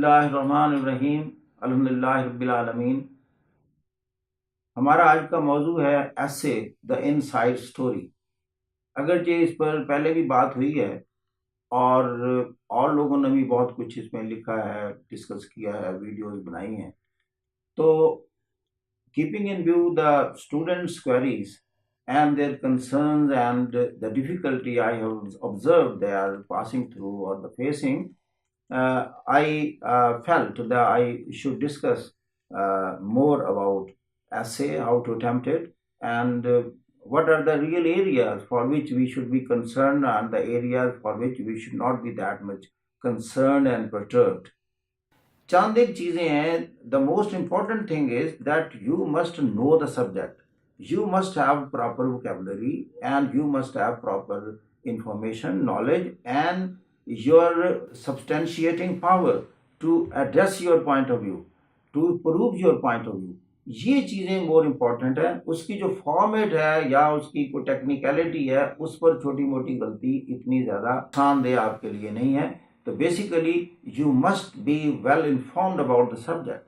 बिस्मिल्लाहिर्रहमानिर्रहीम अल्हम्दुलिल्लाहि रब्बिल आलमीन। हमारा आज का मौजू है ऐसे द इनसाइड स्टोरी। अगरचे इस पर पहले भी बात हुई है और लोगों ने भी बहुत कुछ इसमें लिखा है, डिस्कस किया है, वीडियोस बनाई हैं। तो keeping in view the students' queries and their concerns and the difficulty I have observed they are passing through or the facing, I felt that I should discuss more about essay, how to attempt it, and what are the real areas for which we should be concerned and the areas for which we should not be that much concerned and perturbed. चंद एक चीजें हैं. The most important thing is that you must know the subject. You must have proper vocabulary and you must have proper information, knowledge, and your substantiating power to address your point of view, to prove your point of view. ये चीजें more important है. उसकी जो format है या उसकी कोई technicality है उस पर छोटी मोटी गलती इतनी ज्यादा नुकसानदेह आपके लिए नहीं है. तो basically you must be well informed about the subject.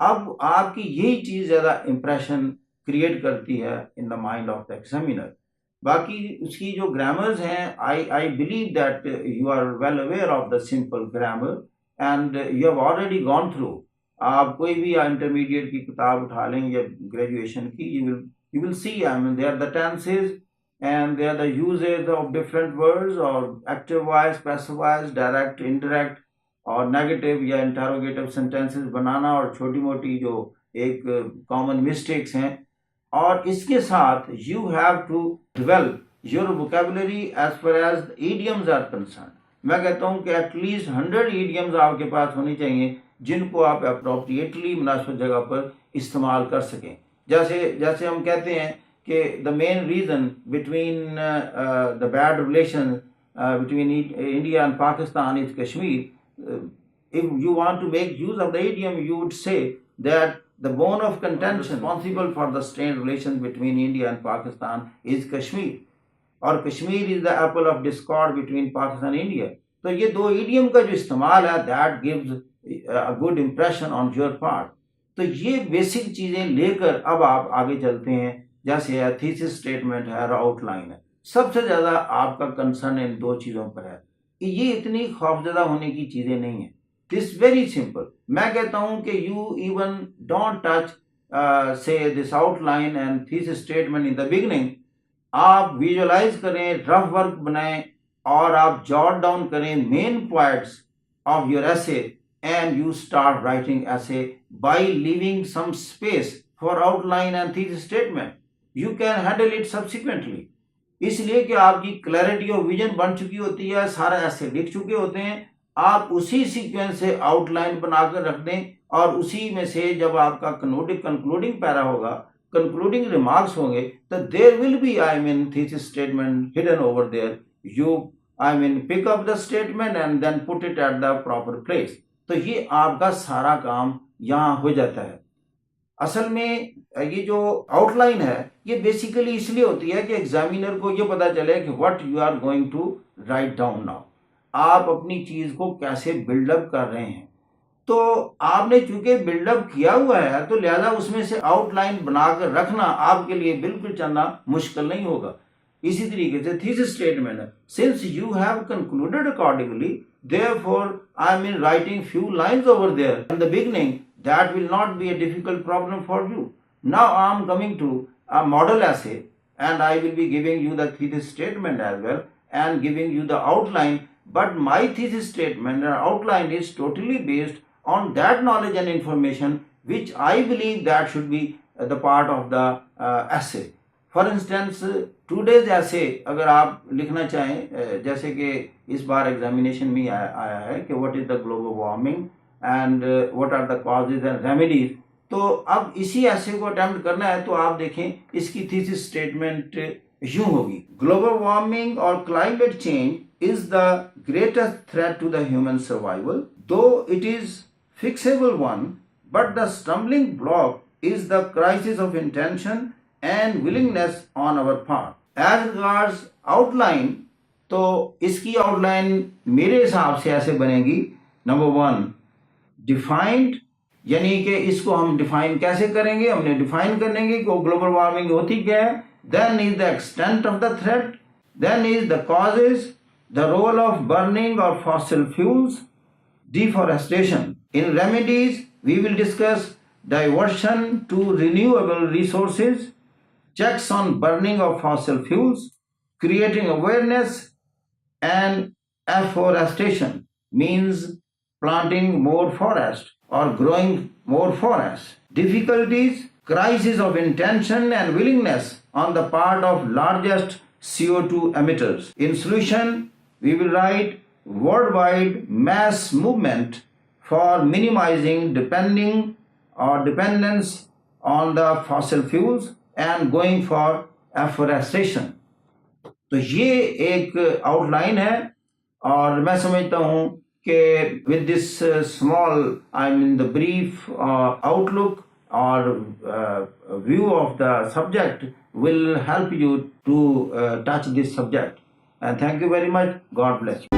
अब आपकी यही चीज ज्यादा इंप्रेशन क्रिएट करती है in the mind of the examiner. बाकी उसकी जो ग्रामर्स हैं, I believe that you are well aware of the simple grammar and you have already gone through. आप कोई भी इंटरमीडिएट की किताब उठा लें या ग्रेजुएशन की, you will see, I mean, there are the tenses and there are the uses of different words or active voice, passive voice, direct, indirect और नेगेटिव या इंटरोगेटिव सेंटेंसेस बनाना और छोटी मोटी जो एक कॉमन मिस्टेक्स हैं. और इसके साथ you have to develop your vocabulary as far as idioms are concerned. मैं कहता हूं कि एटलीस्ट 100 इडियम्स आपके पास होनी चाहिए जिनको आप अप्रोप्रिएटली मुनासिब जगह पर इस्तेमाल कर सकें. जैसे हम कहते हैं कि the main region between the bad relation between India and Pakistan is Kashmir. If you want to make use of the idiom, you would say that the bone of contention responsible for the strained relations between India and Pakistan is Kashmir, or Kashmir is the apple of discord between Pakistan and India. तो ये दो idiom का जो इस्तेमाल है, that gives a good impression on your part. तो ये basic चीजें लेकर अब आप आगे चलते हैं. जैसे है थीसिस स्टेटमेंट है और आउटलाइन है. सबसे ज्यादा आपका कंसर्न इन दो चीजों पर है. ये इतनी खौफजदा होने की चीजें नहीं है. This very simple. मैं कहता हूं कि you even don't touch say this outline and thesis statement in the beginning. आप विजुअलाइज करें, रफ वर्क बनाएं और आप जॉट डाउन करें main points of your essay and you start writing essay by leaving some space for outline and thesis statement. You can handle it subsequently. इसलिए कि आपकी clarity of vision बन चुकी होती है, सारा ऐसे लिख चुके होते हैं. आप उसी सीक्वेंस से आउटलाइन बनाकर रख दें और उसी में से जब आपका कंक्लूडिंग पैरा होगा, कंक्लूडिंग रिमार्क्स होंगे, तो there will be thesis statement hidden over there. You pick up the statement and then put it at the proper place. तो ये आपका सारा काम यहां हो जाता है. असल में ये जो आउटलाइन है ये बेसिकली इसलिए होती है कि एग्जामिनर को ये पता चले कि what you are going to write down now. आप अपनी चीज को कैसे बिल्डअप कर रहे हैं. तो आपने चूंकि बिल्डअप किया हुआ है तो लिहाजा उसमें से आउटलाइन बनाकर रखना आपके लिए बिल्कुल चलना मुश्किल नहीं होगा. इसी तरीके से थीसिस स्टेटमेंट है. Since you have concluded accordingly, therefore I mean writing few lines over there in the beginning. That will not be a difficult problem for you. Now I am coming to a model essay and I will be giving you the thesis statement as well and giving you the outline. But my thesis statement and outline is totally based on that knowledge and information which I believe that should be the part of the essay. For instance, today's essay अगर आप लिखना चाहें, जैसे कि इस बार examination में आया है कि what is the global warming and what are the causes and remedies. तो अब इसी ऐसे को अटेम्प्ट करना है तो आप देखें इसकी थीसिस स्टेटमेंट यूं होगी. ग्लोबल वार्मिंग और climate change is the greatest threat to the human survival, though it is fixable one, but the stumbling block is the crisis of intention and willingness on our part. As regards outline, तो इसकी outline मेरे हिसाब से ऐसे बनेगी. Number 1, defined, यानी कि इसको हम डिफाइन कैसे करेंगे, हमने डिफाइन करेंगे कि ग्लोबल वार्मिंग होती क्या है. Then is the extent of the threat, then is the causes, the role of burning of fossil fuels, deforestation. In remedies, we will discuss diversion to renewable resources, checks on burning of fossil fuels, creating awareness, and afforestation means planting more forest or growing more forest. Difficulties, crisis of intention and willingness on the part of largest CO2 emitters. In solution, we will write worldwide mass movement for minimizing dependence on the fossil fuels and going for afforestation. तो ये एक outline है और मैं समझता हूँ कि with this small I mean the brief outlook और view of the subject will help you to touch this subject. And thank you very much. God bless you.